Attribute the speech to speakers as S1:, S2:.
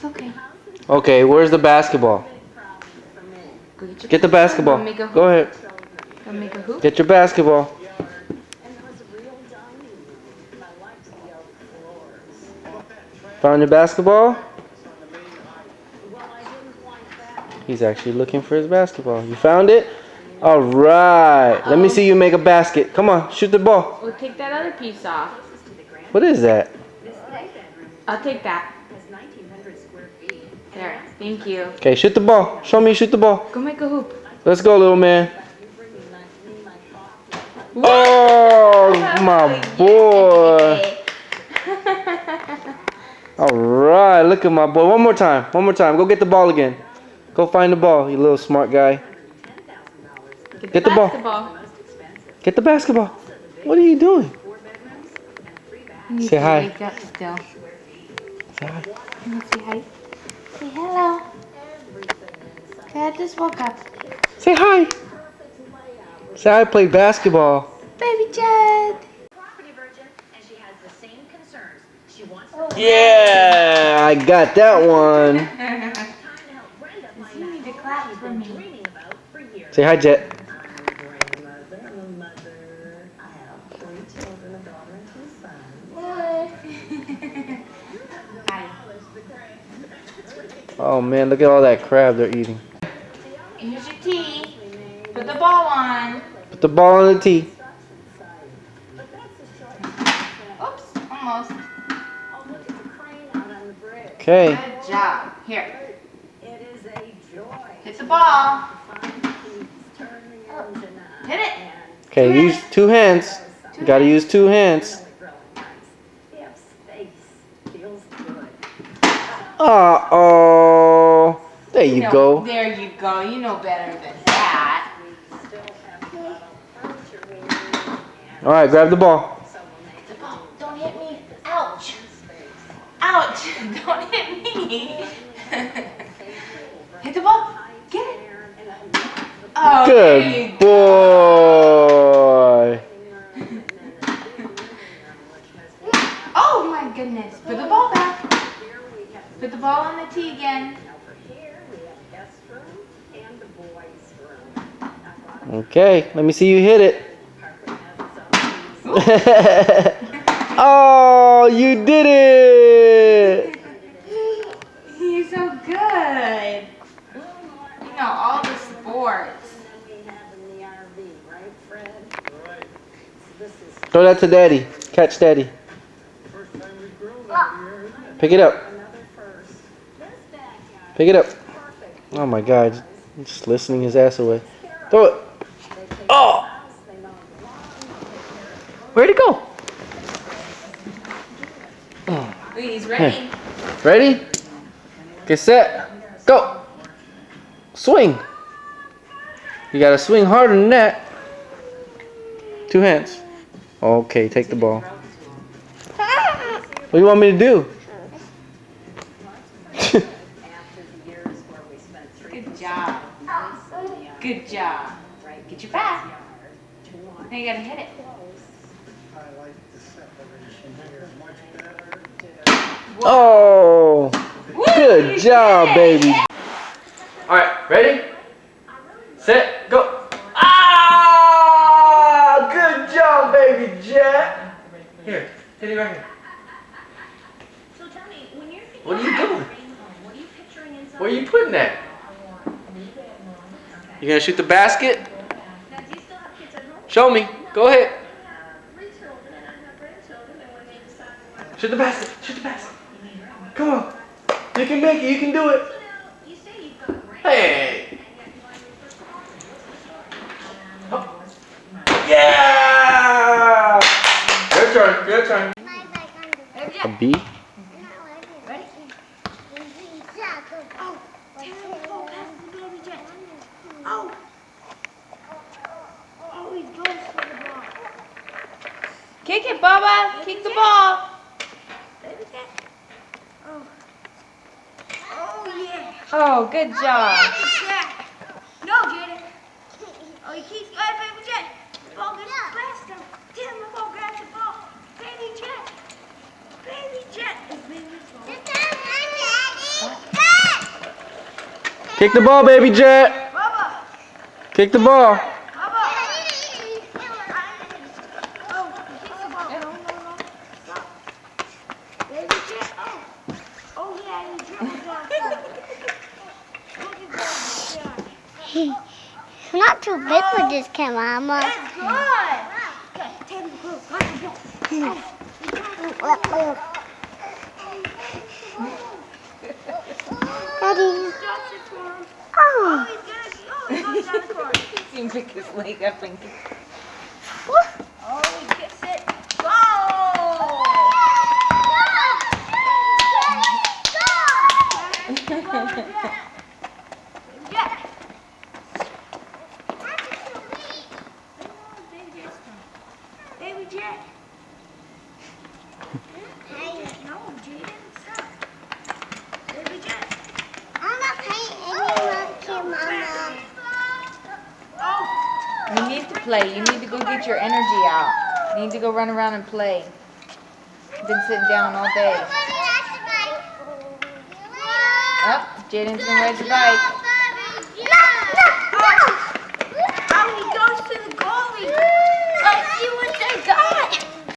S1: It's okay.
S2: Okay, where's the basketball? Get the basketball. Go ahead.
S1: Go make a hoop.
S2: Get your basketball. Found your basketball? He's actually looking for his basketball. You found it? Alright. Let me see you make a basket. Come on, shoot the ball.
S1: We'll take that other piece off.
S2: What is that?
S1: I'll take that. There. Thank you.
S2: Okay, shoot the ball. Show me you shoot the ball.
S1: Go make a hoop.
S2: Let's go, little man. Oh, my boy. Alright, look at my boy. One more time. One more time. Go get the ball again. Go find the ball, you little smart guy. Get the ball. Get the basketball. What are you doing? Say hi.
S1: Wake up still.
S2: Say hi.
S1: Can you say hi? Say hello. Dad just woke up.
S2: Say hi. Say I played basketball.
S1: Baby Jed.
S2: Yeah, I got that one.
S1: You need to clap for me.
S2: Say hi, Jet. Oh man, look at all that crab they're eating.
S1: Here's your tea. Put the ball on.
S2: Put the ball on the tee.
S1: Oops, almost.
S2: Okay.
S1: Good job. Here. Hit the ball. Hit it.
S2: Okay, use two hands. You gotta use two hands. Uh-oh. There you go.
S1: There you go. You know better than that.
S2: Alright, grab the ball.
S1: Hit the ball. Don't hit me. Ouch. Ouch. Don't hit me. Hit the ball. Get it. Oh,
S2: Good boy.
S1: Oh my goodness. Put the ball back. Put the ball on the tee again.
S2: Okay, let me see you hit it. Oh, you did it!
S1: You're so good. You know all the sports.
S2: Throw that to Daddy. Catch Daddy. Pick it up. Pick it up. Oh my God, just listening his ass away. Throw it. Oh! Where'd it go?
S1: Wait, he's ready.
S2: Ready? Get set. Go. Swing. You gotta swing harder than that. Two hands. Okay, take the ball. What do you want me to do?
S1: Good job. Good job. Get your bat. Now you gotta hit it.
S2: Oh, good job, baby. All right, ready? Set, go. Ah, good job, baby Jet. Here, hit it right here. What are you doing? Where are you putting that? You gonna shoot the basket? Show me. Go ahead. Shoot the basket. Shoot the basket. Come on. You can make it. You can do it. Hey. Oh. Yeah. Your turn. Your turn. A B.
S1: Kick it, Bubba. Kick the ball. Oh, good job.
S3: No, Jaden. Oh, he keeps going, baby Jet. Ball gets faster. Tim, the ball grabs the ball. Baby Jet. Baby Jet. Baby Jet.
S2: Kick the ball, baby Jet.
S3: Bubba.
S2: Kick the ball.
S3: Bubba. Oh, he kicked the ball. No. Stop. Baby Jet. Oh, yeah, he dribbled down. Look at that.
S4: I'm not too big for this camera, Mama.
S3: It's good. Okay, take the ball.
S4: Daddy.
S3: Just it for him.
S4: Oh.
S3: He's going down the court.
S1: See him pick his leg up and
S3: Oh, he gets it. Go! Jet. Baby Jet. No, Jaden, stop. Baby Jet.
S4: I'm not playing anymore, Mama.
S3: Oh,
S1: You need to play. You need to go get your energy out. You need to go run around and play. You've been sitting down all day. Oh, Jaden's gonna ride the bike.